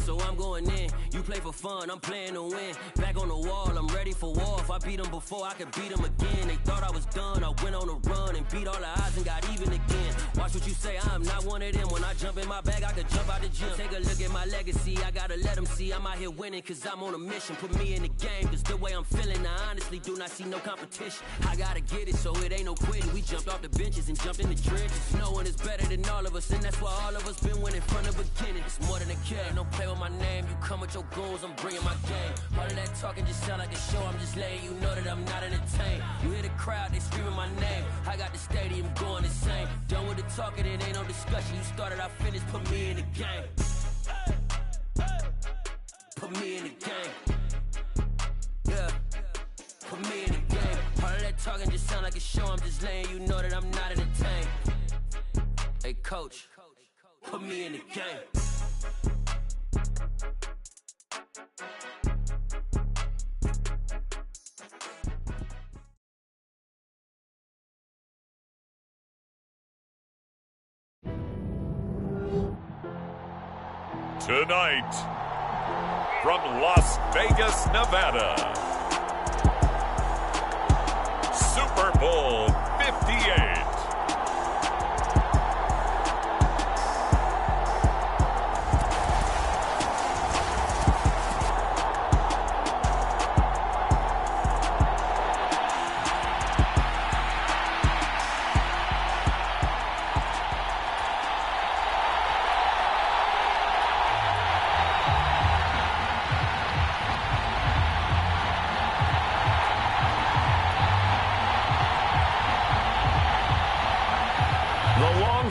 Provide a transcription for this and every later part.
so I'm going in. You play for fun, I'm playing to win. Back on the wall, I'm ready for war. If I beat them before, I could beat them again. They thought I was done, I went on a run and beat all the odds and got even again. Watch what you say, I'm not one of them. When I jump in my bag, I could jump out the gym. Take a look at my legacy, I gotta let them see I'm out here winning, cause I'm on a mission. Put me in the game, cause the way I'm feeling, I honestly do not see no competition. I gotta get it, so it ain't no quitting. We jumped off the benches and jumped in the trenches. No one is better than all of us, and that's why all of us been winning from the beginning. It's more than a game, don't play with my name. You come with your goons, I'm bringing my game. All of that talking just sound like a show, I'm just letting you know that I'm not entertained. You hear the crowd, they screaming my name. I got the stadium going insane. Done with the talking, it ain't no discussion. You started, I finished, put me in the game. Put me in the game. Yeah, put me in the game. All of that talking just sound like a show, I'm just letting you know that I'm not entertained. Hey coach, put me in the game. Tonight, from Las Vegas, Nevada, Super Bowl 58.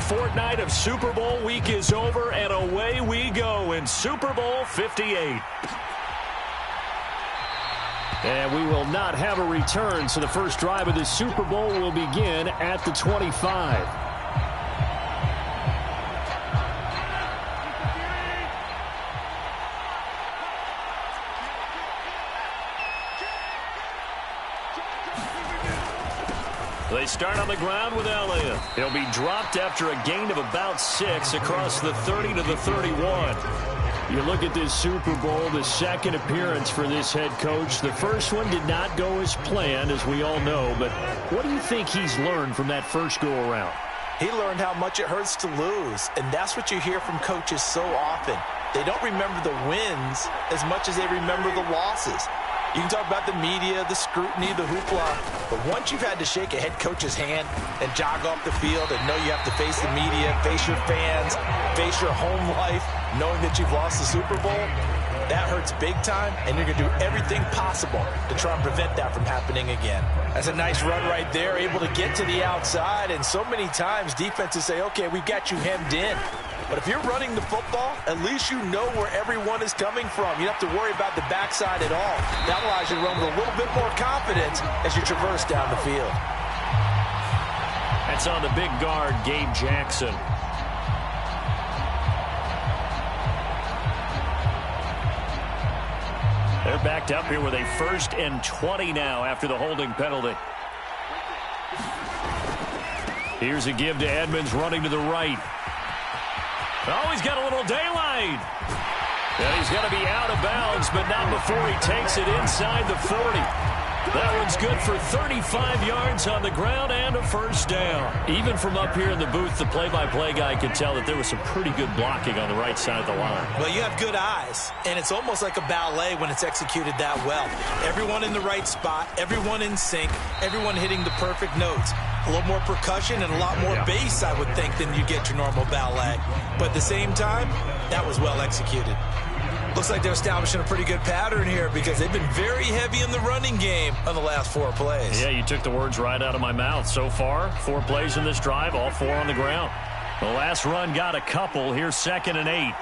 Fortnight of Super Bowl week is over, and away we go in Super Bowl 58. And we will not have a return, so the first drive of the Super Bowl will begin at the 25. They start on the ground with Elliott. He'll be dropped after a gain of about 6 across the 30 to the 31. You look at this Super Bowl, the second appearance for this head coach. The first one did not go as planned, as we all know. But what do you think he's learned from that first go-around? He learned how much it hurts to lose, and that's what you hear from coaches so often. They don't remember the wins as much as they remember the losses. You can talk about the media, the scrutiny, the hoopla, but once you've had to shake a head coach's hand and jog off the field and know you have to face the media, face your fans, face your home life, knowing that you've lost the Super Bowl, that hurts big time, and you're going to do everything possible to try and prevent that from happening again. That's a nice run right there, able to get to the outside, and so many times defenses say, okay, we've got you hemmed in. But if you're running the football, at least you know where everyone is coming from. You don't have to worry about the backside at all. That allows you to run with a little bit more confidence as you traverse down the field. That's on the big guard, Gabe Jackson. They're backed up here with a 1st and 20 now after the holding penalty. Here's a give to Edmonds running to the right. Oh, he's got a little daylight. And he's going to be out of bounds, but not before he takes it inside the 40. That one's good for 35 yards on the ground and a first down. Even from up here in the booth, the play-by-play guy could tell that there was some pretty good blocking on the right side of the line. Well, you have good eyes, and it's almost like a ballet when it's executed that well. Everyone in the right spot, everyone in sync, everyone hitting the perfect notes. A little more percussion and a lot more bass, I would think, than you get your normal ballet. But at the same time, that was well executed. Looks like they're establishing a pretty good pattern here because they've been very heavy in the running game on the last 4 plays. Yeah, you took the words right out of my mouth. So far, 4 plays in this drive, all 4 on the ground. The last run got a couple. Here's 2nd and 8.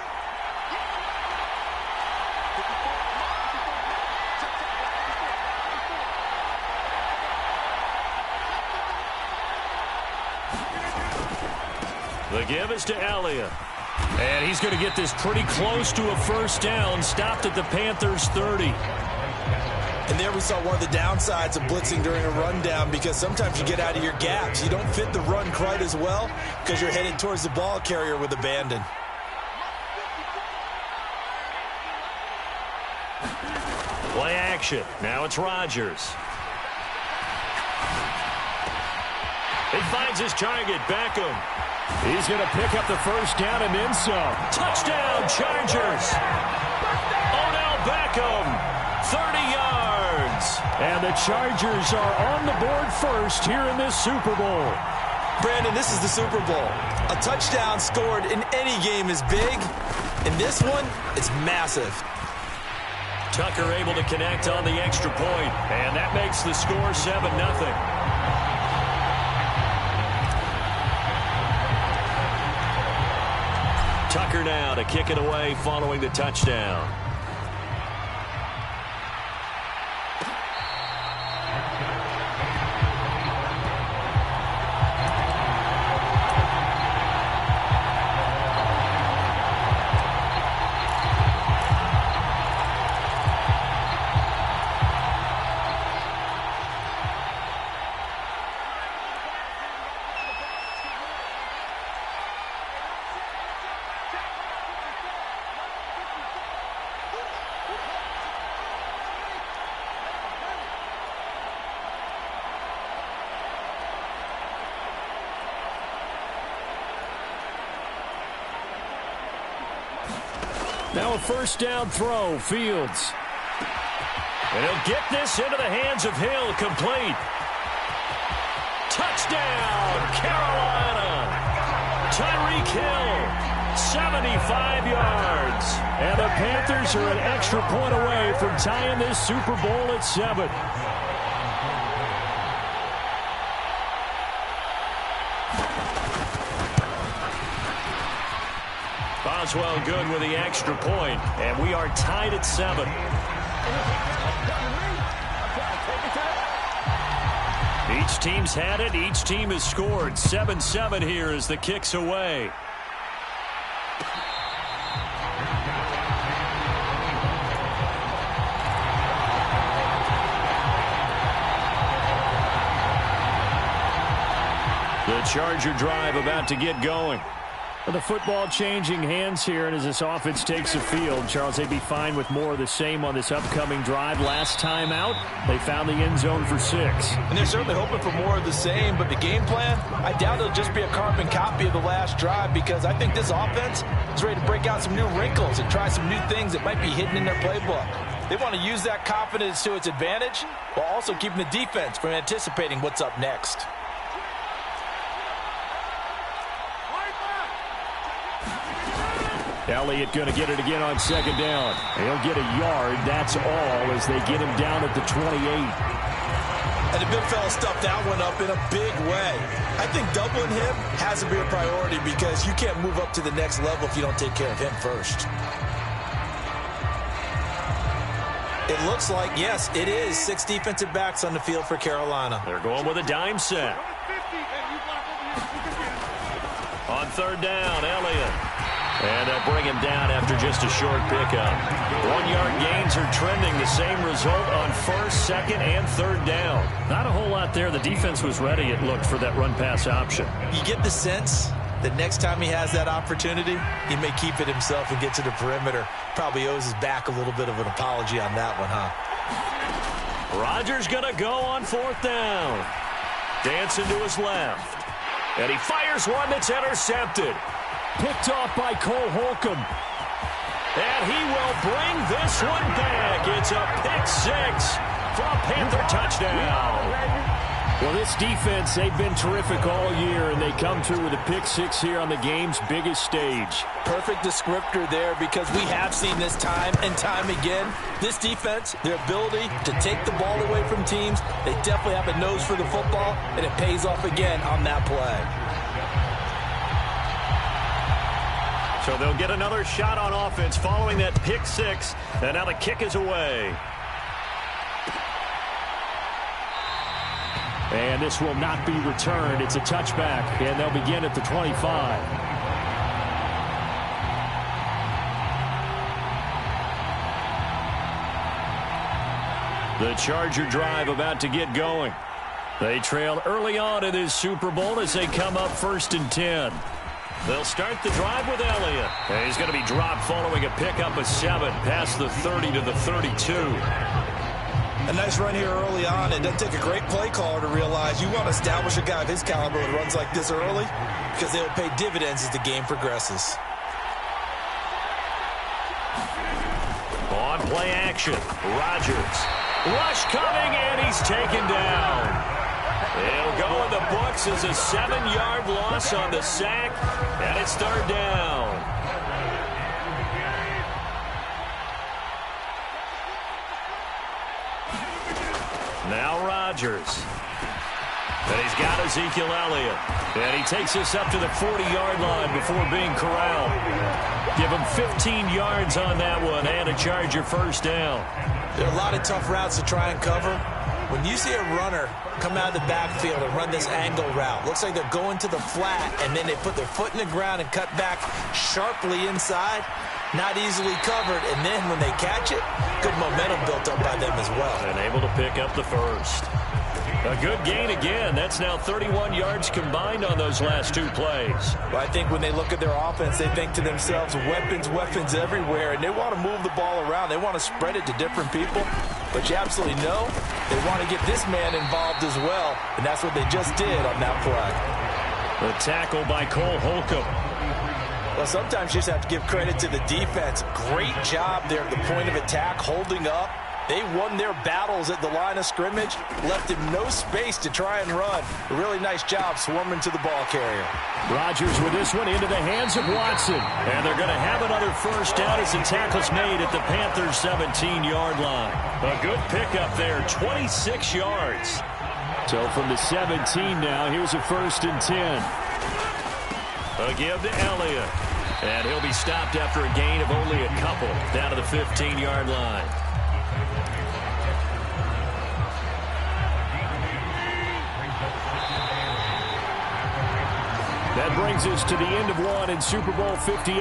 The give is to Elliott. And he's going to get this pretty close to a first down, stopped at the Panthers' 30. And there we saw one of the downsides of blitzing during a rundown because sometimes you get out of your gaps. You don't fit the run quite as well because you're headed towards the ball carrier with abandon. Play action. Now it's Rodgers. He finds his target, Beckham. He's going to pick up the first down and then some. Touchdown, Chargers. Odell Beckham, 30 yards. And the Chargers are on the board first here in this Super Bowl. Brandon, this is the Super Bowl. A touchdown scored in any game is big. In this one, it's massive. Tucker able to connect on the extra point, and that makes the score 7-0. Tucker now to kick it away following the touchdown. Now a first down throw, Fields. And he'll get this into the hands of Hill, complete. Touchdown, Carolina. Tyreek Hill, 75 yards. And the Panthers are an extra point away from tying this Super Bowl at 7. Boswell good with the extra point, and we are tied at 7. Each team's had it. Each team has scored. 7-7 here as the kick's away. The Charger drive about to get going. The football changing hands here, and as this offense takes the field, Charles, they'd be fine with more of the same on this upcoming drive. Last time out, they found the end zone for 6. And they're certainly hoping for more of the same, but the game plan, I doubt it'll just be a carbon copy of the last drive, because I think this offense is ready to break out some new wrinkles and try some new things that might be hidden in their playbook. They want to use that confidence to its advantage while also keeping the defense from anticipating what's up next. Elliott going to get it again on second down. He'll get a yard, that's all, as they get him down at the 28. And the big fella stuffed that one up in a big way. I think doubling him has to be a priority, because you can't move up to the next level if you don't take care of him first. It looks like, yes, it is 6 defensive backs on the field for Carolina. They're going with a dime set. On third down, Elliott. And they'll bring him down after just a short pickup. 1-yard gains are trending. The same result on first, second, and third down. Not a whole lot there. The defense was ready, it looked, for that run-pass option. You get the sense that next time he has that opportunity, he may keep it himself and get to the perimeter. Probably owes his back a little bit of an apology on that one, huh? Rodgers going to go on fourth down. Dancing to his left. And he fires one that's intercepted. Picked off by Cole Holcomb. And he will bring this one back. It's a pick 6 for a Panther touchdown. Well, this defense, they've been terrific all year, and they come through with a pick 6 here on the game's biggest stage. Perfect descriptor there, because we have seen this time and time again. This defense, their ability to take the ball away from teams, they definitely have a nose for the football, and it pays off again on that play. So they'll get another shot on offense following that pick 6, and now the kick is away. And this will not be returned. It's a touchback, and they'll begin at the 25. The Charger drive about to get going. They trailed early on in this Super Bowl as they come up 1st and 10. They'll start the drive with Elliott. And he's going to be dropped following a pickup of 7 past the 30 to the 32. A nice run here early on. It doesn't take a great play caller to realize you want to establish a guy of his caliber that runs like this early because they'll pay dividends as the game progresses. On play action, Rodgers. Rush coming, and he's taken down. He'll go in the books as a 7-yard loss on the sack, and it's 3rd down. Now Rodgers. And he's got Ezekiel Elliott. And he takes us up to the 40-yard line before being corralled. Give him 15 yards on that one and a Charger first down. There are a lot of tough routes to try and cover. When you see a runner come out of the backfield and run this angle route, looks like they're going to the flat, and then they put their foot in the ground and cut back sharply inside. Not easily covered, and then when they catch it, good momentum built up by them as well. And able to pick up the first. A good gain again. That's now 31 yards combined on those last 2 plays. Well, I think when they look at their offense, they think to themselves, weapons, weapons everywhere, and they want to move the ball around. They want to spread it to different people, but you absolutely know they want to get this man involved as well, and that's what they just did on that play. The tackle by Cole Holcomb. Well, sometimes you just have to give credit to the defense. Great job there at the point of attack, holding up. They won their battles at the line of scrimmage, left him no space to try and run. A really nice job swarming to the ball carrier. Rodgers with this one into the hands of Watson. And they're going to have another first down as the tackle's made at the Panthers' 17-yard line. A good pickup there, 26 yards. So from the 17 now, here's a 1st and 10. A give to Elliott. And he'll be stopped after a gain of only a couple down to the 15-yard line. That brings us to the end of one in Super Bowl 58.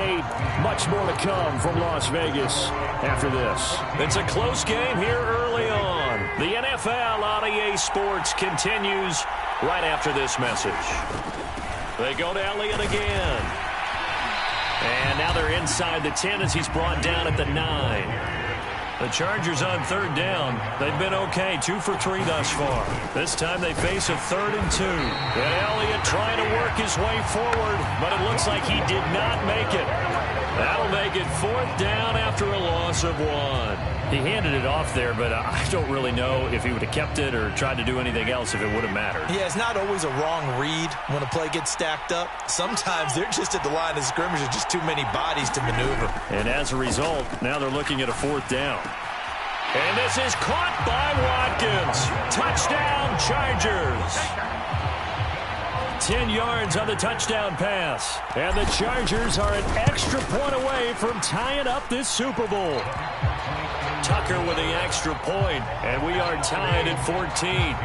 Much more to come from Las Vegas after this. It's a close game here early on. The NFL on EA Sports continues right after this message. They go to Elliott again. And now they're inside the 10 as he's brought down at the 9. The Chargers on 3rd down. They've been okay, 2 for 3 thus far. This time they face a 3rd and 2. And Elliott trying to work his way forward, but it looks like he did not make it. That'll make it 4th down after a loss of 1. He handed it off there, but I don't really know if he would have kept it or tried to do anything else if it would have mattered. Yeah, it's not always a wrong read when a play gets stacked up. Sometimes they're just at the line of scrimmage. There's just too many bodies to maneuver. And as a result, now they're looking at a 4th down. And this is caught by Watkins. Touchdown, Chargers. 10 yards on the touchdown pass. And the Chargers are an extra point away from tying up this Super Bowl. Tucker with the extra point, and we are tied at 14.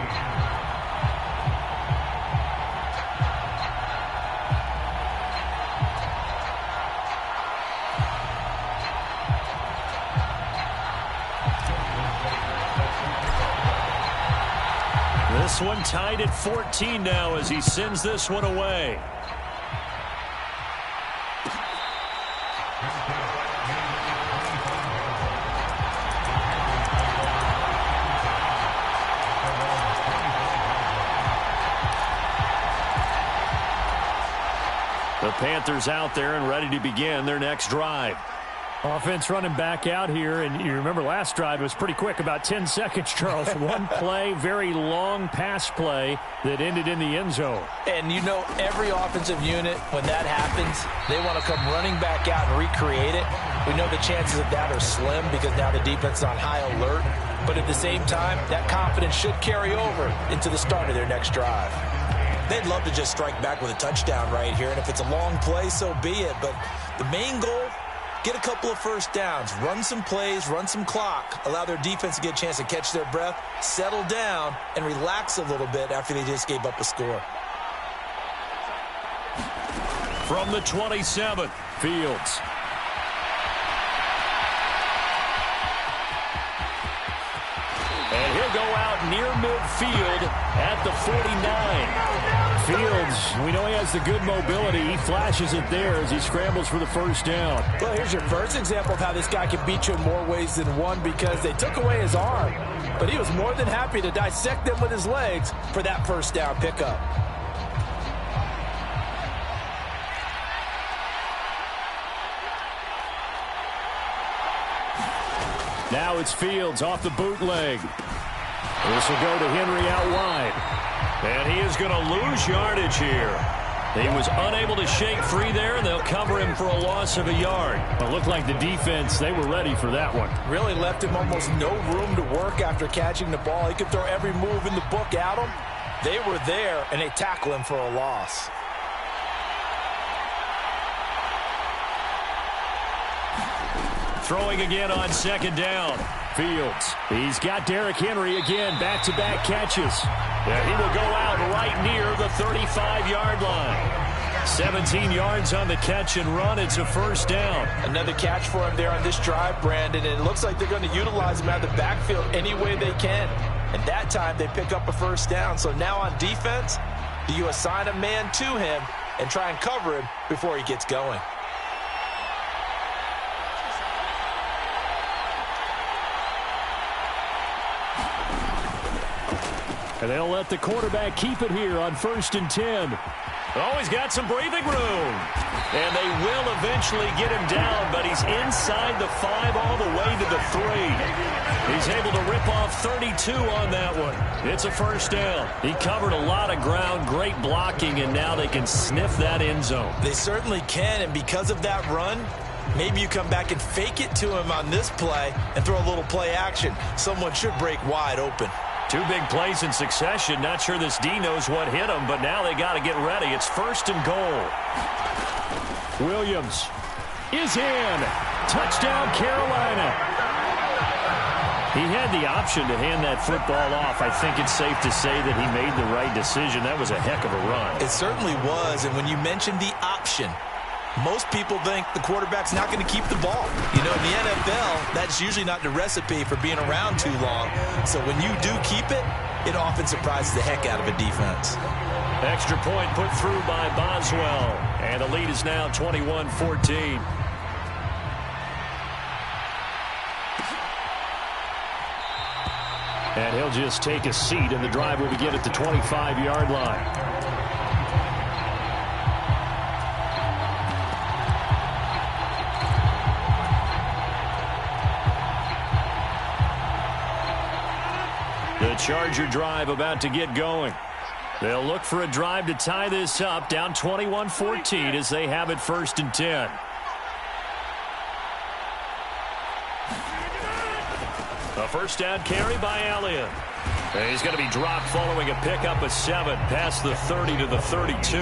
This one tied at 14 now as he sends this one away. The Panthers out there and ready to begin their next drive. Offense running back out here, and you remember last drive was pretty quick, about 10 seconds, Charles. One play, very long pass play that ended in the end zone. And you know every offensive unit, when that happens, they want to come running back out and recreate it. We know the chances of that are slim because now the defense is on high alert. But at the same time, that confidence should carry over into the start of their next drive. They'd love to just strike back with a touchdown right here, and if it's a long play, so be it. But the main goal, get a couple of first downs, run some plays, run some clock, allow their defense to get a chance to catch their breath, settle down, and relax a little bit after they just gave up a score. From the 27th, Fields. And he'll go out near midfield at the 49. Fields, we know he has the good mobility. He flashes it there as he scrambles for the first down. Well, here's your first example of how this guy can beat you in more ways than one, because they took away his arm. But he was more than happy to dissect them with his legs for that first down pickup. Now it's Fields off the bootleg. This will go to Henry out wide. And he is going to lose yardage here. He was unable to shake free there, and they'll cover him for a loss of a yard. It looked like the defense, they were ready for that one. Really left him almost no room to work after catching the ball. He could throw every move in the book at him. They were there, and they tackle him for a loss. Throwing again on second down. Fields. He's got Derrick Henry again, back-to-back catches. And he will go out right near the 35-yard line. 17 yards on the catch and run. It's a first down. Another catch for him there on this drive, Brandon, and it looks like they're going to utilize him out of the backfield any way they can. And that time they pick up a first down. So now on defense, do you assign a man to him and try and cover him before he gets going? And they'll let the quarterback keep it here on 1st and 10. Oh, he's got some breathing room. And they will eventually get him down, but he's inside the 5 all the way to the 3. He's able to rip off 32 on that one. It's a first down. He covered a lot of ground, great blocking, and now they can sniff that end zone. They certainly can, and because of that run, maybe you come back and fake it to him on this play and throw a little play action. Someone should break wide open. 2 big plays in succession. Not sure this D knows what hit him, but now they got to get ready. It's 1st and goal. Williams is in. Touchdown, Carolina. He had the option to hand that football off. I think it's safe to say that he made the right decision. That was a heck of a run. It certainly was, and when you mentioned the option, most people think the quarterback's not going to keep the ball. You know, in the NFL, that's usually not the recipe for being around too long. So when you do keep it, it often surprises the heck out of a defense. Extra point put through by Boswell. And the lead is now 21-14. And he'll just take a seat, and the drive will begin at the 25-yard line. The Charger drive about to get going. They'll look for a drive to tie this up, down 21-14 as they have it 1st and 10. A first down carry by Elliott. And he's going to be dropped following a pickup of 7 past the 30 to the 32.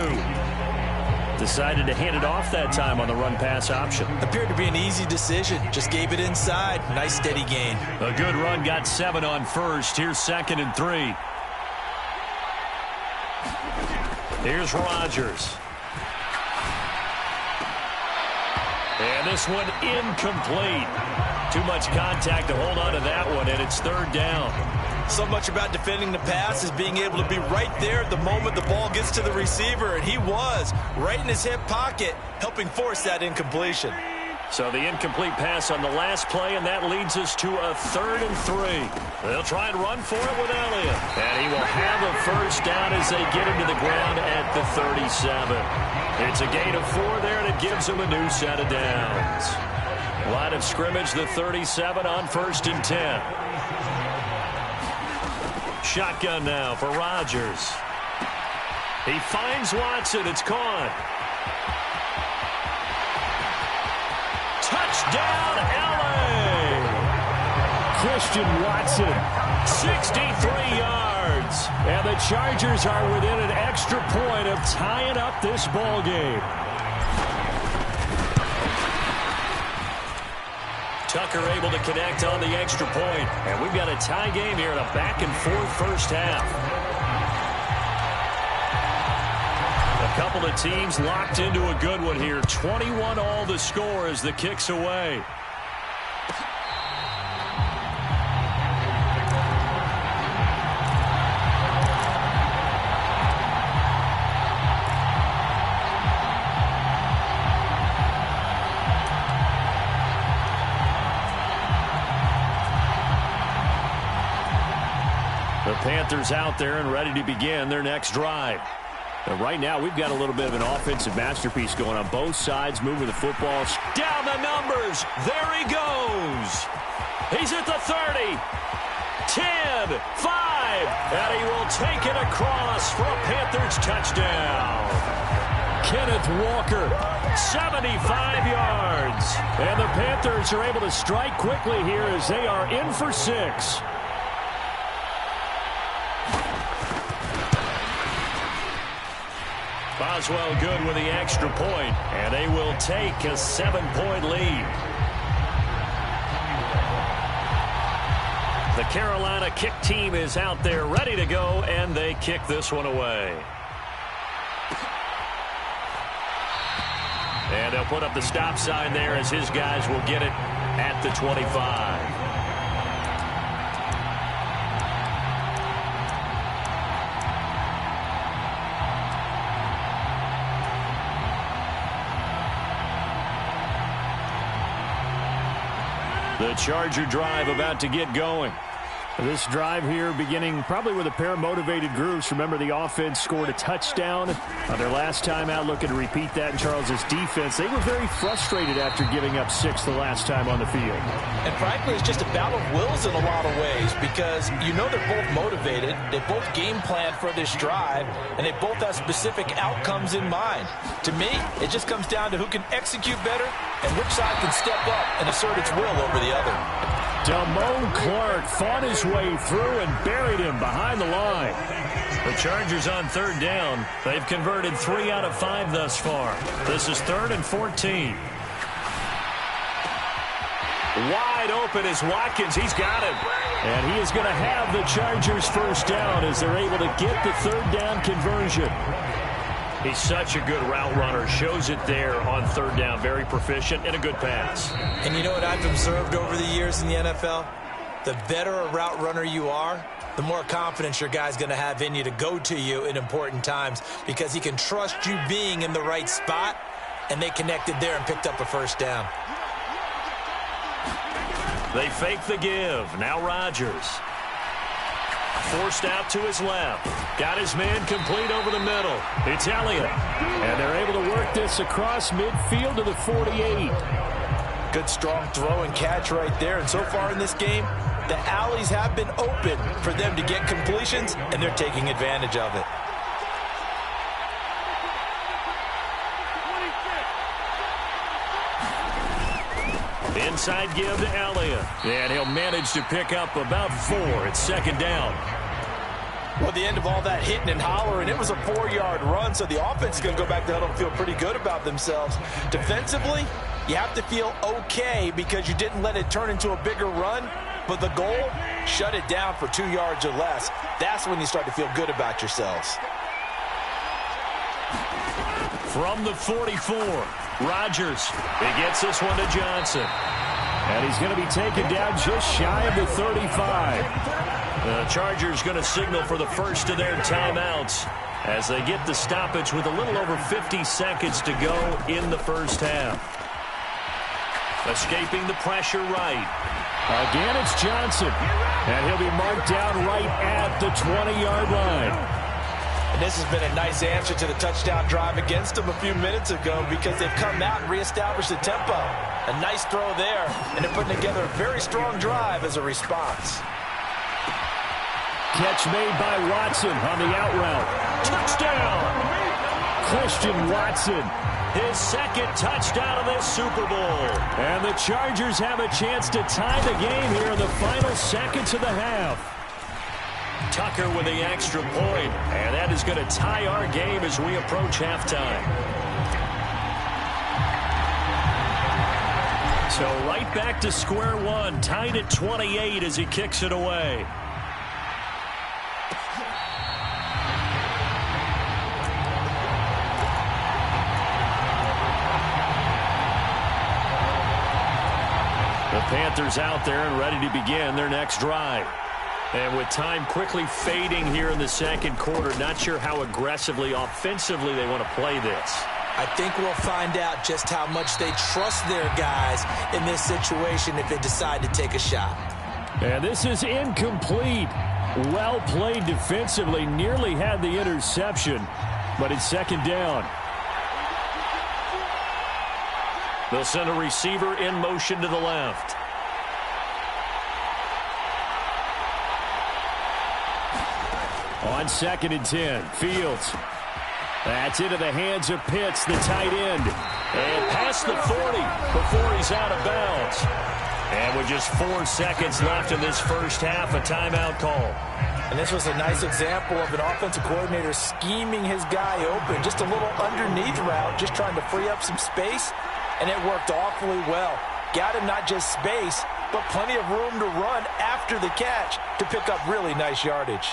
Decided to hand it off that time on the run-pass option. Appeared to be an easy decision. Just gave it inside. Nice steady gain. A good run, got 7 on first. Here's 2nd and 3. Here's Rodgers. And this one incomplete. Too much contact to hold on to that one, and it's 3rd down. So much about defending the pass is being able to be right there at the moment the ball gets to the receiver, and he was right in his hip pocket, helping force that incompletion. So the incomplete pass on the last play, and that leads us to a 3rd and 3. They'll try and run for it with Elliott. And he will have a first down as they get him to the ground at the 37. It's a gain of 4 there, and it gives them a new set of downs. Line of scrimmage, the 37 on 1st and 10. Shotgun now for Rodgers. He finds Watson. It's caught. Touchdown, L.A. Christian Watson. 63 yards. And the Chargers are within an extra point of tying up this ball game. Tucker able to connect on the extra point. And we've got a tie game here in a back-and-forth first half. A couple of teams locked into a good one here. 21 all the score as the kick's away. The Panthers out there and ready to begin their next drive. And right now, we've got a little bit of an offensive masterpiece going on both sides, moving the football. Down the numbers. There he goes. He's at the 30. 10, 5, and he will take it across for a Panthers touchdown. Kenneth Walker, 75 yards. And the Panthers are able to strike quickly here as they are in for 6. Boswell good with the extra point, and they will take a 7-point lead. The Carolina kick team is out there ready to go, and they kick this one away. And they'll put up the stop sign there as his guys will get it at the 25. The Charger drive about to get going. This drive here beginning probably with a pair of motivated groups. Remember, the offense scored a touchdown on their last time out, looking to repeat that in Charles's defense. They were very frustrated after giving up 6 the last time on the field. And frankly, it's just a battle of wills in a lot of ways because you know they're both motivated. They both game plan for this drive, and they both have specific outcomes in mind. To me, it just comes down to who can execute better and which side can step up and assert its will over the other. Damone Clark fought his way through and buried him behind the line. The Chargers on third down. They've converted 3 out of 5 thus far. This is 3rd and 14. Wide open is Watkins. He's got him. And he is going to have the Chargers first down as they're able to get the third down conversion. He's such a good route runner. Shows it there on third down. Very proficient and a good pass. And you know what I've observed over the years in the NFL? The better a route runner you are, the more confidence your guy's going to have in you to go to you in important times because he can trust you being in the right spot, and they connected there and picked up a first down. They fake the give. Now Rodgers. Forced out to his left. Got his man complete over the middle. It's Elliott. And they're able to work this across midfield to the 48. Good strong throw and catch right there. And so far in this game, the alleys have been open for them to get completions, and they're taking advantage of it. Inside give to Elliott. And he'll manage to pick up about 4. It's 2nd down. Well, at the end of all that hitting and hollering, it was a 4-yard run, so the offense is going to go back to huddle and feel pretty good about themselves. Defensively, you have to feel okay because you didn't let it turn into a bigger run, but the goal, shut it down for 2 yards or less. That's when you start to feel good about yourselves. From the 44, Rodgers. He gets this one to Johnson. And he's going to be taken down just shy of the 35. The Chargers going to signal for the first of their timeouts as they get the stoppage with a little over 50 seconds to go in the first half. Escaping the pressure right. Again, it's Johnson. And he'll be marked down right at the 20-yard line. And this has been a nice answer to the touchdown drive against them a few minutes ago because they've come out and reestablished the tempo. A nice throw there, and they're putting together a very strong drive as a response. Catch made by Watson on the out route. Touchdown! Christian Watson. His 2nd touchdown of this Super Bowl. And the Chargers have a chance to tie the game here in the final seconds of the half. Tucker with the extra point, and that is going to tie our game as we approach halftime. So right back to square one, tied at 28 as he kicks it away. The Panthers out there and ready to begin their next drive. And with time quickly fading here in the second quarter, not sure how aggressively, offensively they want to play this. I think we'll find out just how much they trust their guys in this situation if they decide to take a shot. And this is incomplete. Well played defensively. Nearly had the interception, but it's second down. They'll send a receiver in motion to the left. On 2nd and 10, Fields. That's into the hands of Pitts, the tight end. And past the 40 before he's out of bounds. And with just 4 seconds left in this first half, a timeout call. And this was a nice example of an offensive coordinator scheming his guy open. Just a little underneath route, just trying to free up some space. And it worked awfully well. Got him not just space, but plenty of room to run after the catch to pick up really nice yardage.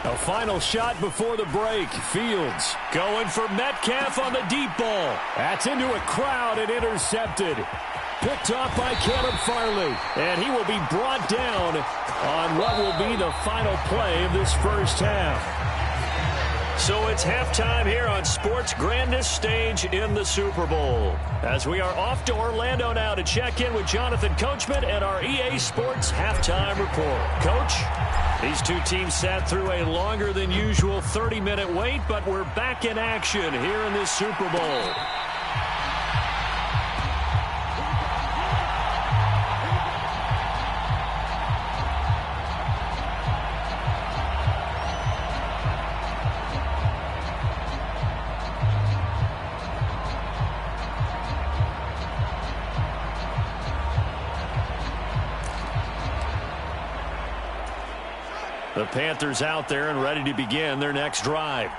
A final shot before the break. Fields going for Metcalf on the deep ball. That's into a crowd and intercepted. Picked off by Caleb Farley. And he will be brought down on what will be the final play of this first half. So it's halftime here on sports' grandest stage in the Super Bowl. As we are off to Orlando now to check in with Jonathan Coachman and our EA Sports Halftime Report. Coach, these two teams sat through a longer than usual 30-minute wait, but we're back in action here in this Super Bowl. The Panthers out there and ready to begin their next drive.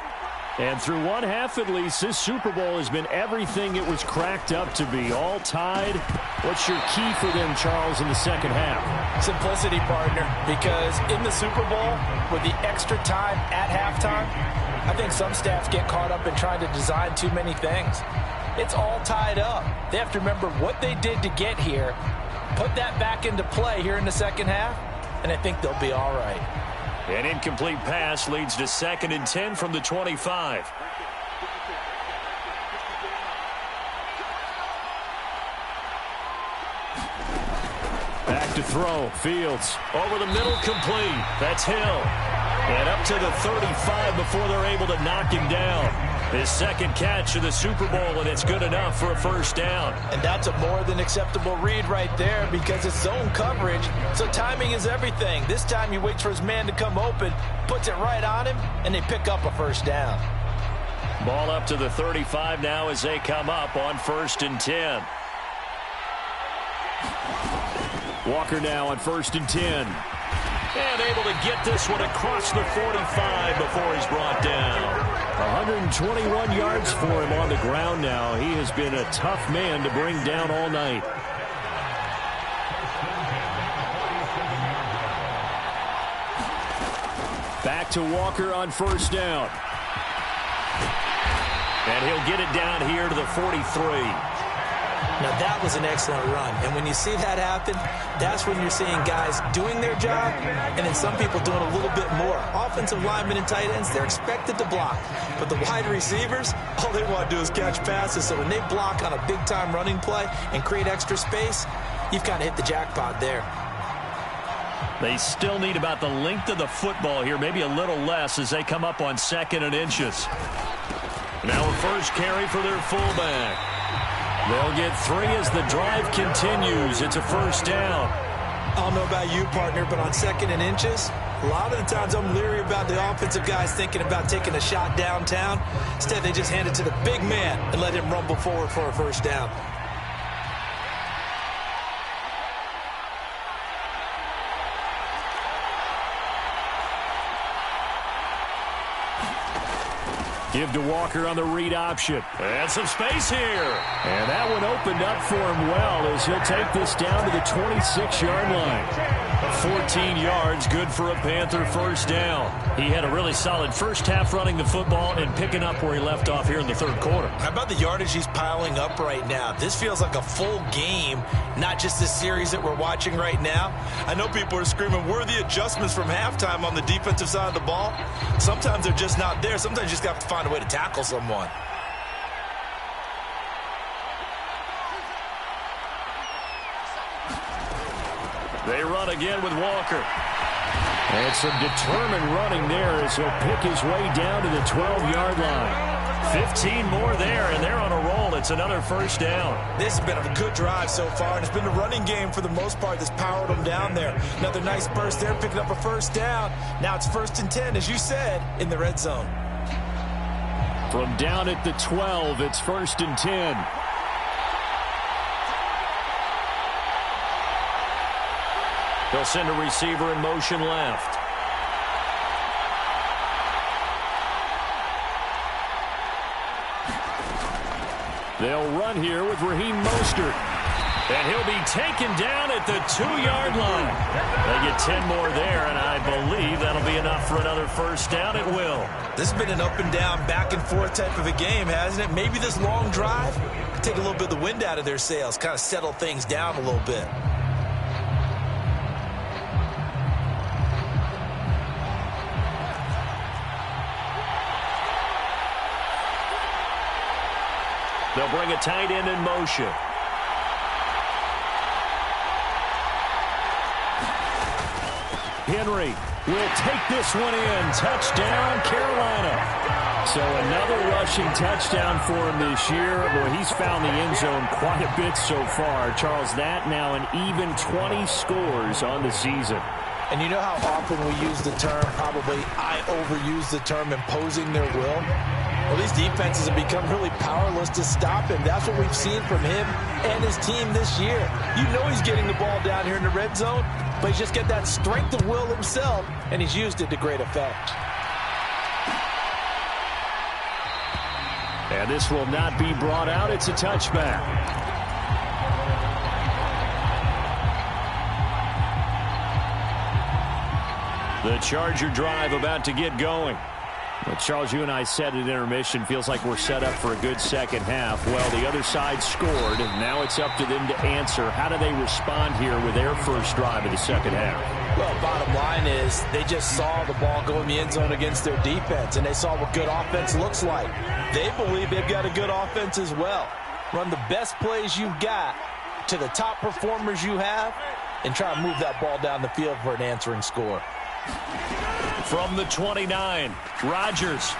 And through one half at least, this Super Bowl has been everything it was cracked up to be. All tied. What's your key for them, Charles, in the second half? Simplicity, partner, because in the Super Bowl, with the extra time at halftime, I think some staffs get caught up in trying to design too many things. It's all tied up. They have to remember what they did to get here, put that back into play here in the second half, and I think they'll be all right. An incomplete pass leads to 2nd and 10 from the 25. Back to throw. Fields. Over the middle, complete. That's Hill. And up to the 35 before they're able to knock him down. His second catch of the Super Bowl, and it's good enough for a first down. And that's a more than acceptable read right there because it's zone coverage, so timing is everything. This time he waits for his man to come open, puts it right on him, and they pick up a first down. Ball up to the 35 now as they come up on 1st and 10. Walker now on 1st and 10. And able to get this one across the 45 before he's brought down. 121 yards for him on the ground now. He has been a tough man to bring down all night. Back to Walker on 1st down. And he'll get it down here to the 43. Now, that was an excellent run. And when you see that happen, that's when you're seeing guys doing their job and then some people doing a little bit more. Offensive linemen and tight ends, they're expected to block. But the wide receivers, all they want to do is catch passes. So when they block on a big-time running play and create extra space, you've kind of hit the jackpot there. They still need about the length of the football here, maybe a little less as they come up on 2nd and inches. Now a first carry for their fullback. They'll get 3 as the drive continues. It's a first down. I don't know about you, partner, but on 2nd and inches, a lot of the times I'm leery about the offensive guys thinking about taking a shot downtown. Instead, they just hand it to the big man and let him rumble forward for a first down. Give to Walker on the read option. And some space here. And that one opened up for him well as he'll take this down to the 26-yard line. 14 yards, good for a Panther first down. He had a really solid first half running the football and picking up where he left off here in the 3rd quarter. How about the yardage he's piling up right now? This feels like a full game, not just this series that we're watching right now. I know people are screaming, where are the adjustments from halftime on the defensive side of the ball? Sometimes they're just not there. Sometimes you just have to find a way to tackle someone. They run again with Walker. And some determined running there as he'll pick his way down to the 12-yard line. 15 more there, and they're on a roll. It's another first down. This has been a good drive so far, and it's been the running game for the most part that's powered them down there. Another nice burst there, picking up a first down. Now it's 1st and 10, as you said, in the red zone. From down at the 12, it's 1st and 10. They'll send a receiver in motion left. They'll run here with Raheem Mostert. And he'll be taken down at the 2-yard line. They get 10 more there, and I believe that'll be enough for another first down. It will. This has been an up-and-down, back-and-forth type of a game, hasn't it? Maybe this long drive could take a little bit of the wind out of their sails, kind of settle things down a little bit. They'll bring a tight end in motion. Henry will take this one in. Touchdown, Carolina. So another rushing touchdown for him this year. Boy, he's found the end zone quite a bit so far. Charles, that now an even 20 scores on the season. And you know how often we use the term, probably I overuse the term, imposing their will? Well, these defenses have become really powerless to stop him. That's what we've seen from him and his team this year. You know he's getting the ball down here in the red zone, but he's just got that strength of will himself, and he's used it to great effect. And this will not be brought out. It's a touchback. The Charger drive about to get going. Well, Charles, you and I said at intermission, feels like we're set up for a good second half. Well, the other side scored, and now it's up to them to answer. How do they respond here with their first drive of the second half? Well, bottom line is they just saw the ball go in the end zone against their defense, and they saw what good offense looks like. They believe they've got a good offense as well. Run the best plays you've got to the top performers you have, and try to move that ball down the field for an answering score. From the 29, Rodgers.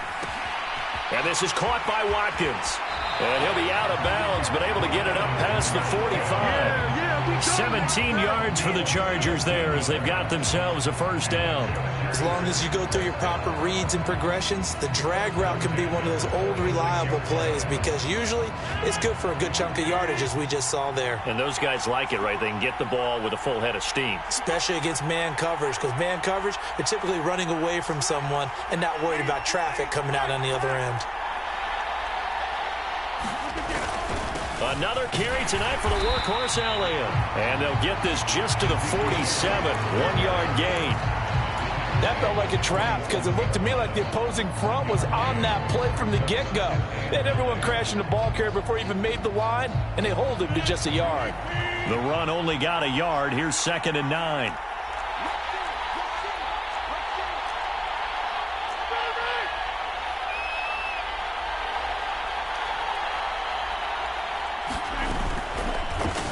And this is caught by Watkins. And he'll be out of bounds, but able to get it up past the 45. 17 yards for the Chargers there as they've got themselves a first down. As long as you go through your proper reads and progressions, the drag route can be one of those old reliable plays because usually it's good for a good chunk of yardage as we just saw there. And those guys like it, right? They can get the ball with a full head of steam. Especially against man coverage, because man coverage, they're typically running away from someone and not worried about traffic coming out on the other end. Another carry tonight for the workhorse, Elliott. And they'll get this just to the 47, 1-yard gain. That felt like a trap because it looked to me like the opposing front was on that play from the get-go. They had everyone crashing the ball carrier before he even made the line, and they hold him to just a yard. The run only got a yard. Here's 2nd and 9.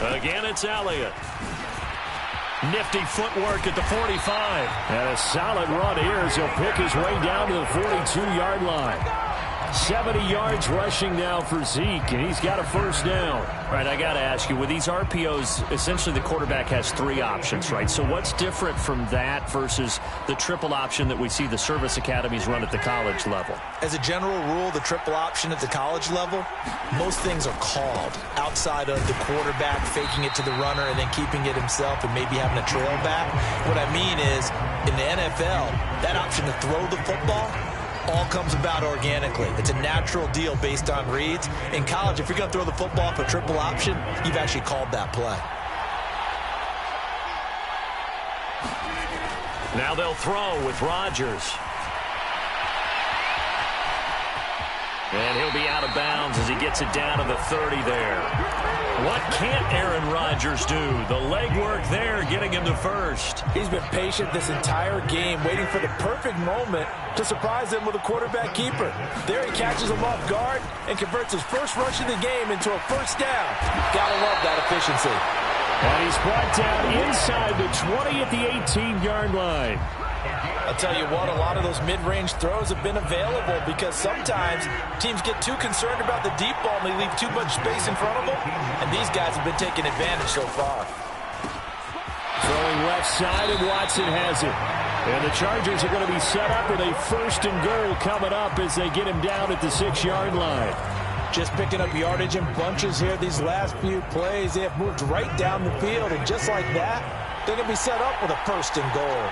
Again, it's Elliott. Nifty footwork at the 45. And a solid run here as he'll pick his way down to the 42-yard line. 70 yards rushing now for Zeke, and he's got a first down. All right, I got to ask you, with these RPOs, essentially the quarterback has 3 options, right? So what's different from that versus the triple option that we see the service academies run at the college level? As a general rule, the triple option at the college level, most things are called outside of the quarterback faking it to the runner and then keeping it himself and maybe having a trail back. What I mean is, in the NFL, that option to throw the football all comes about organically. It's a natural deal based on reads. In college, if you're going to throw the football for triple option, you've actually called that play. Now they'll throw with Rodgers. And he'll be out of bounds as he gets it down to the 30 there. What can't Aaron Rodgers do? The legwork there getting him to first. He's been patient this entire game, waiting for the perfect moment to surprise them with a quarterback keeper. There he catches him off guard and converts his first rush of the game into a first down. Gotta love that efficiency. And he's brought down inside the 20 at the 18-yard line. I'll tell you what, a lot of those mid-range throws have been available because sometimes teams get too concerned about the deep ball and they leave too much space in front of them, and these guys have been taking advantage so far. Throwing left side, and Watson has it. And the Chargers are going to be set up with a 1st and goal coming up as they get him down at the 6-yard line. Just picking up yardage in bunches here these last few plays. They have moved right down the field, and just like that, they're going to be set up with a 1st and goal.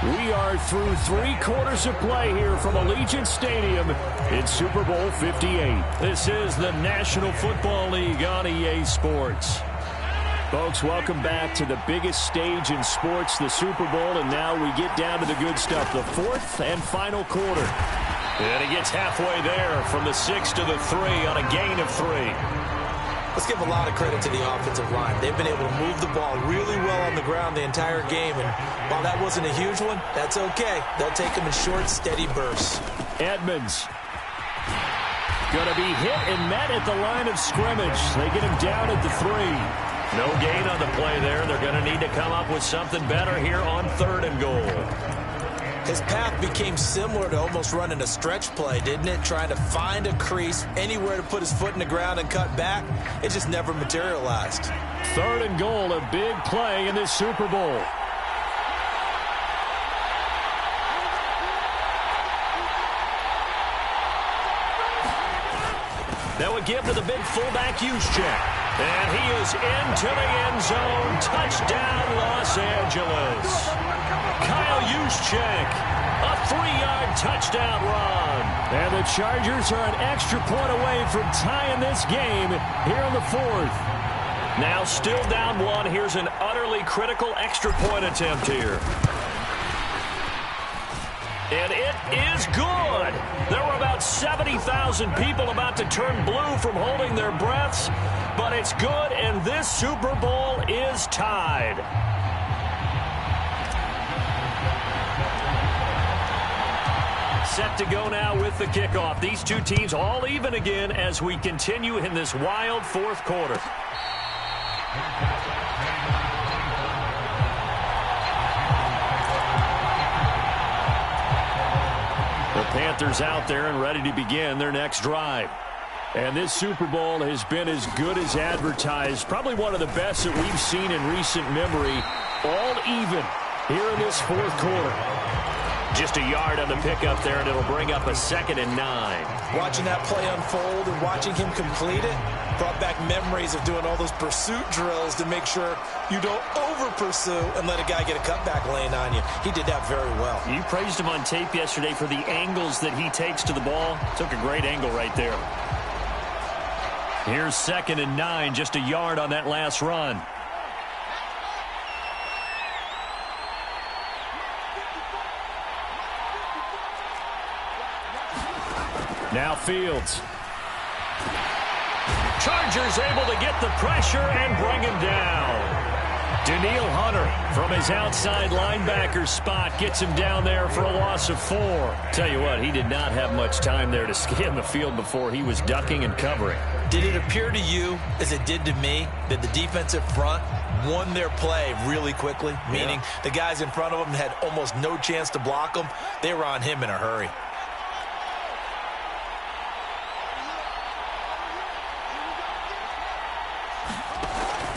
We are through 3 quarters of play here from Allegiant Stadium in Super Bowl 58. This is the National Football League on EA Sports. Folks, welcome back to the biggest stage in sports, the Super Bowl, and now we get down to the good stuff, the 4th and final quarter. And he gets halfway there from the 6 to the 3 on a gain of 3. Let's give a lot of credit to the offensive line. They've been able to move the ball really well on the ground the entire game, and while that wasn't a huge one, that's okay. They'll take them in short, steady bursts. Edmonds going to be hit and met at the line of scrimmage. They get him down at the 3. No gain on the play there. They're going to need to come up with something better here on 3rd and goal. His path became similar to almost running a stretch play, didn't it? Trying to find a crease, anywhere to put his foot in the ground and cut back. It just never materialized. 3rd and goal, a big play in this Super Bowl. That would give to the big fullback Juszczyk. And he is into the end zone. Touchdown, Los Angeles. Kyle Juszczyk, a 3-yard touchdown run. And the Chargers are an extra point away from tying this game here in the 4th. Now still down 1. Here's an utterly critical extra point attempt here. And it is good. There were about 70,000 people about to turn blue from holding their breaths, but it's good, and this Super Bowl is tied. Set to go now with the kickoff. These two teams all even again as we continue in this wild 4th quarter. The Panthers out there and ready to begin their next drive. And this Super Bowl has been as good as advertised. Probably one of the best that we've seen in recent memory. All even here in this 4th quarter. Just a yard on the pickup there, and it'll bring up a 2nd and 9. Watching that play unfold and watching him complete it brought back memories of doing all those pursuit drills to make sure you don't over-pursue and let a guy get a cutback lane on you. He did that very well. You praised him on tape yesterday for the angles that he takes to the ball. Took a great angle right there. Here's 2nd and 9, just a yard on that last run. Now Fields. Chargers able to get the pressure and bring him down. Danielle Hunter from his outside linebacker spot gets him down there for a loss of 4. Tell you what, he did not have much time there to scan the field before he was ducking and covering. Did it appear to you, as it did to me, that the defensive front won their play really quickly? Meaning the guys in front of them had almost no chance to block them. They were on him in a hurry.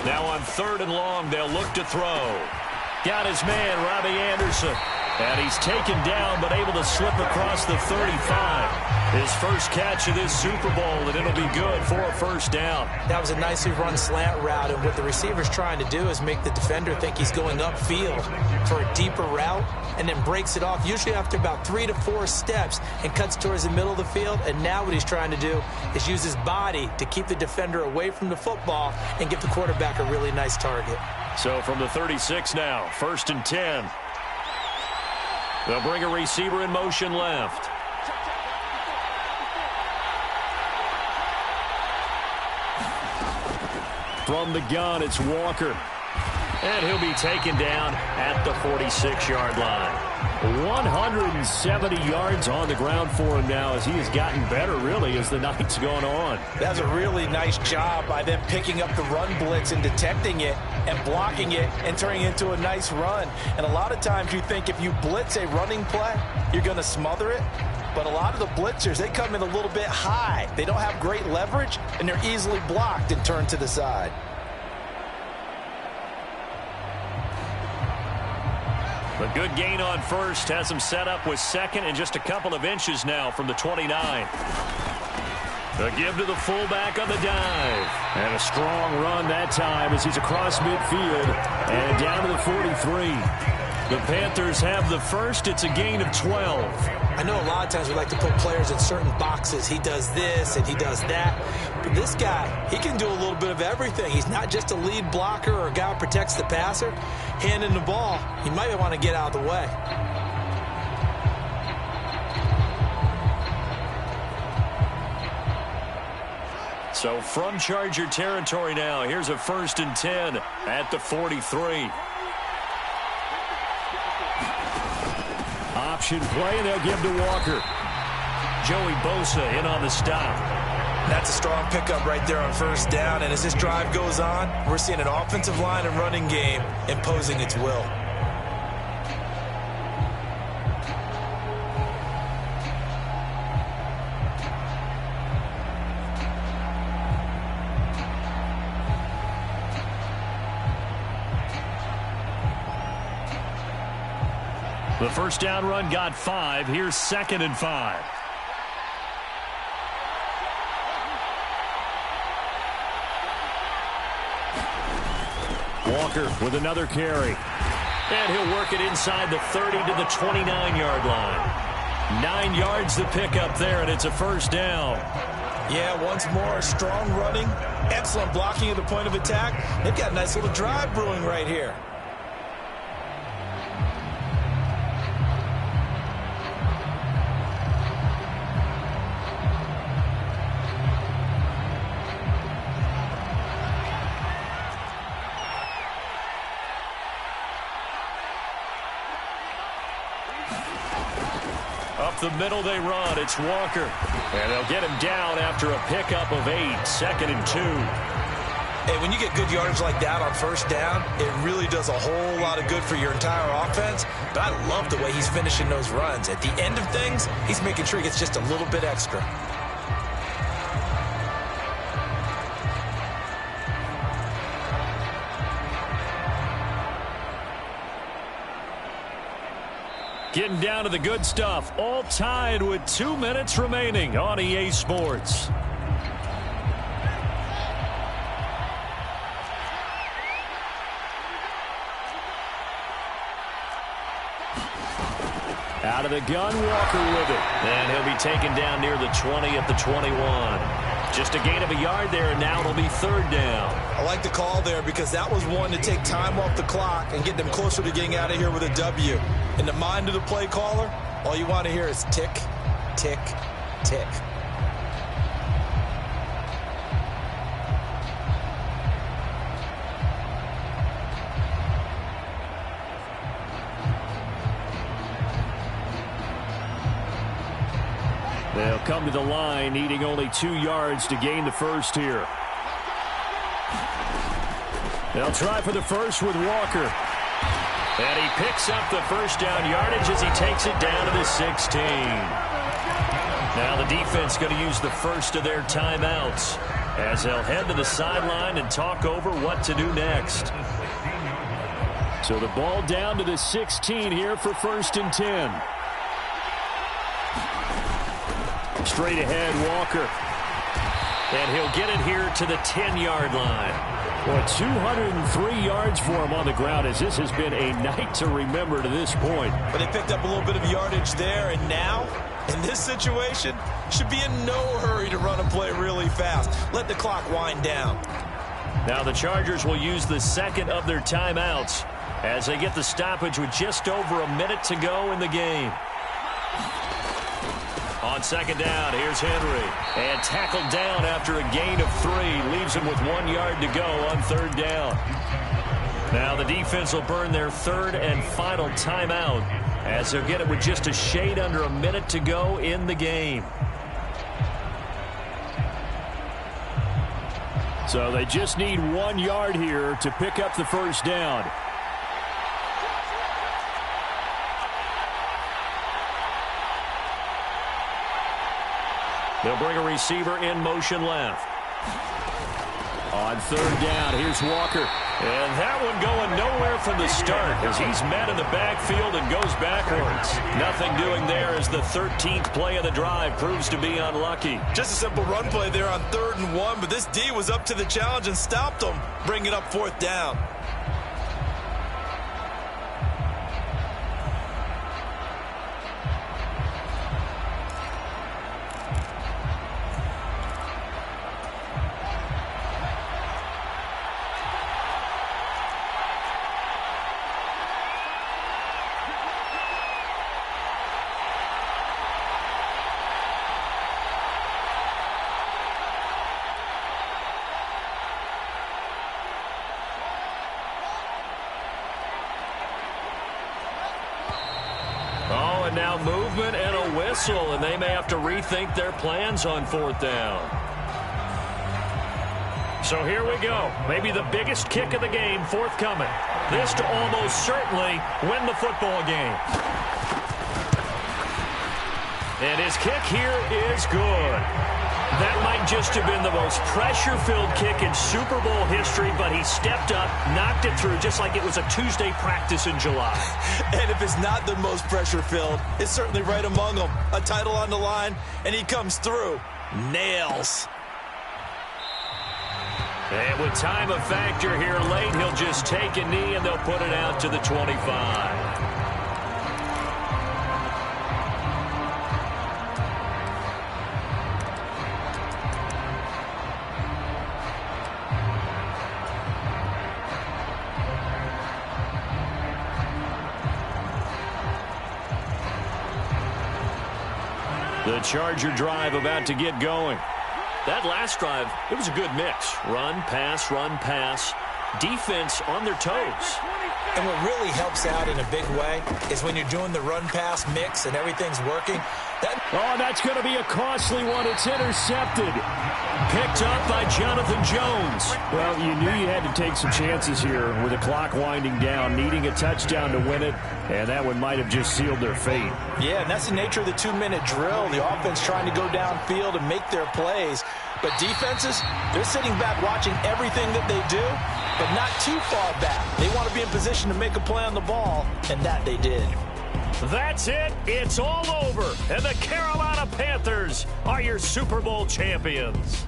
Now on 3rd and long, they'll look to throw. Got his man, Robbie Anderson. And he's taken down, but able to slip across the 35. His first catch of this Super Bowl, and it'll be good for a 1st down. That was a nicely run slant route, and what the receiver's trying to do is make the defender think he's going upfield for a deeper route, and then breaks it off, usually after about 3 to 4 steps, and cuts towards the middle of the field. And now what he's trying to do is use his body to keep the defender away from the football and give the quarterback a really nice target. So from the 36 now, 1st and 10. They'll bring a receiver in motion left. From the gun, it's Walker. And he'll be taken down at the 46-yard line. 170 yards on the ground for him now as he has gotten better, really, as the night's gone on. That's a really nice job by them picking up the run blitz and detecting it and blocking it and turning it into a nice run. And a lot of times you think if you blitz a running play, you're going to smother it. But a lot of the blitzers, they come in a little bit high. They don't have great leverage, and they're easily blocked and turned to the side. A good gain on first has him set up with second and just a couple of inches now from the 29. A give to the fullback on the dive. And a strong run that time as he's across midfield and down to the 43. The Panthers have the first. It's a gain of 12. I know a lot of times we like to put players in certain boxes. He does this and he does that. But this guy, he can do a little bit of everything. He's not just a lead blocker or a guy who protects the passer. Handing the ball, he might want to get out of the way. So from Charger territory now, here's a 1st and 10 at the 43. Option play, and they'll give to Walker. Joey Bosa in on the stop. That's a strong pickup right there on 1st down, and as this drive goes on, we're seeing an offensive line and running game imposing its will. The first down run got 5. Here's 2nd and 5. Walker with another carry. And he'll work it inside the 30 to the 29-yard line. 9 yards to pick up there, and it's a 1st down. Yeah, once more, strong running, excellent blocking at the point of attack. They've got a nice little drive brewing right here. Up the middle they run. It's Walker. And they'll get him down after a pickup of 8. 2nd and 2. Hey, when you get good yardage like that on 1st down, it really does a whole lot of good for your entire offense. But I love the way he's finishing those runs. At the end of things, he's making sure he gets just a little bit extra. Getting down to the good stuff. All tied with 2 minutes remaining on EA Sports. Out of the gun, Walker with it. And he'll be taken down near the 20 at the 21. Just a gain of a yard there, and now it'll be 3rd down. I like the call there because that was one to take time off the clock and get them closer to getting out of here with a W. In the mind of the play caller, all you want to hear is tick, tick, tick. They'll come to the line, needing only 2 yards to gain the first here. They'll try for the first with Walker. And he picks up the first down yardage as he takes it down to the 16. Now the defense going to use the first of their timeouts as they'll head to the sideline and talk over what to do next. So the ball down to the 16 here for 1st and 10. Straight ahead, Walker. And he'll get it here to the 10-yard line. Well, 203 yards for him on the ground as this has been a night to remember to this point. But they picked up a little bit of yardage there, and now, in this situation, should be in no hurry to run a play really fast. Let the clock wind down. Now the Chargers will use the second of their timeouts as they get the stoppage with just over a minute to go in the game. On 2nd down, here's Henry. And tackled down after a gain of 3. Leaves him with 1 yard to go on 3rd down. Now the defense will burn their third and final timeout as they'll get it with just a shade under a minute to go in the game. So they just need 1 yard here to pick up the first down. They'll bring a receiver in motion left. On third down, here's Walker. And that one going nowhere from the start as he's met in the backfield and goes backwards. Nothing doing there as the 13th play of the drive proves to be unlucky. Just a simple run play there on 3rd and 1, but this D was up to the challenge and stopped him, bringing up 4th down. And now movement and a whistle, and they may have to rethink their plans on 4th down. So here we go. Maybe the biggest kick of the game forthcoming. This to almost certainly win the football game. And his kick here is good. That might just have been the most pressure-filled kick in Super Bowl history, but he stepped up, knocked it through just like it was a Tuesday practice in July. And if it's not the most pressure-filled, it's certainly right among them. A title on the line, and he comes through. Nails. And with time a factor here late, he'll just take a knee, and they'll put it out to the 25. The Charger drive about to get going. That last drive, it was a good mix. Run, pass, defense on their toes. And what really helps out in a big way is when you're doing the run-pass mix and everything's working. That's going to be a costly one. It's intercepted. Picked up by Jonathan Jones. Well, you knew you had to take some chances here with the clock winding down, needing a touchdown to win it, and that one might have just sealed their fate. Yeah, and that's the nature of the 2-minute drill. The offense trying to go downfield and make their plays. But defenses, they're sitting back watching everything that they do, but not too far back. They want to be in position to make a play on the ball, and that they did. That's it. It's all over. And the Carolina Panthers are your Super Bowl champions.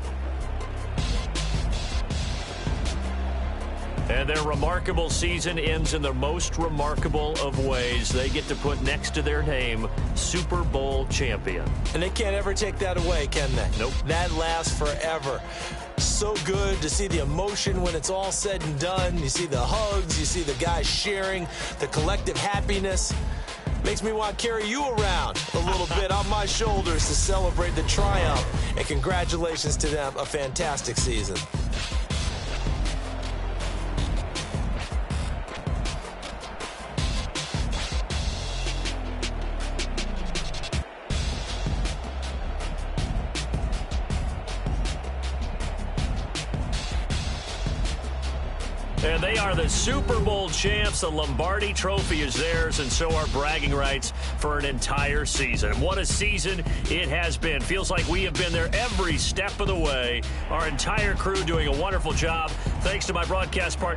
And their remarkable season ends in the most remarkable of ways. They get to put next to their name, Super Bowl champion. And they can't ever take that away, can they? Nope. That lasts forever. So good to see the emotion when it's all said and done. You see the hugs, you see the guys sharing, the collective happiness. Makes me want to carry you around a little bit on my shoulders to celebrate the triumph. And congratulations to them, a fantastic season. And they are the Super Bowl champs. The Lombardi Trophy is theirs, and so are bragging rights for an entire season. What a season it has been. Feels like we have been there every step of the way. Our entire crew doing a wonderful job. Thanks to my broadcast partner.